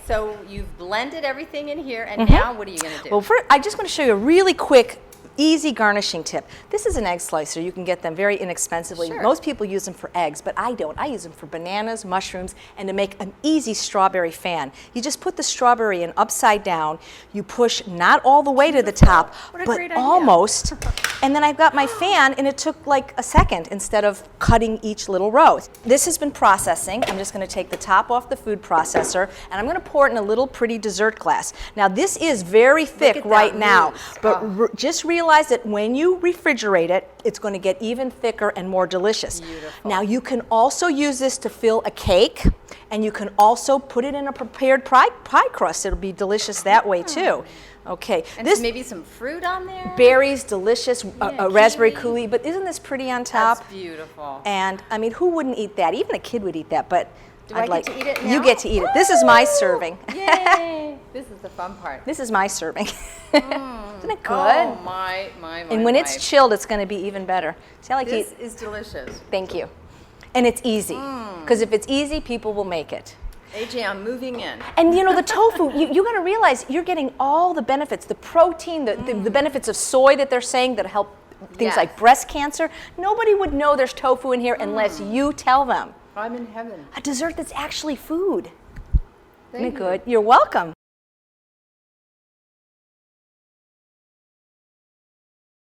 so you've blended everything in here, and now what are you going to do? Well, first, I just want to show you a really quick, easy garnishing tip. This is an egg slicer. You can get them very inexpensively. Sure. Most people use them for eggs, but I don't. I use them for bananas, mushrooms, and to make an easy strawberry fan. You just put the strawberry in upside down. You push not all the way to the top, What a but great idea. almost. And then I've got my fan, and it took like a second instead of cutting each little row. This has been processing. I'm just going to take the top off the food processor, and I'm going to pour it in a little pretty dessert glass. Now, this is very thick at that right now, mousse. but just realize that when you refrigerate it, it's going to get even thicker and more delicious. Beautiful. Now, you can also use this to fill a cake, and you can also put it in a prepared pie crust. It'll be delicious that way too. Okay, And this maybe some fruit on there? berries, delicious, a raspberry kiwi. coulis, but isn't this pretty on top? That's beautiful. And I mean, who wouldn't eat that? Even a kid would eat that, but Do I get to eat it You now? get to eat it. This is my serving. Yay! This is the fun part. This is my serving. Isn't it good? Oh, my. And when it's chilled, it's going to be even better. See, I like to This eat. is delicious. Thank you. And it's easy, because if it's easy, people will make it. AJ, I'm moving in. And you know, the tofu, you got to realize you're getting all the benefits, the protein, the benefits of soy that they're saying that help things Yes. like breast cancer. Nobody would know there's tofu in here unless you tell them. I'm in heaven. A dessert that's actually food. Isn't Thank it you. good? You're welcome.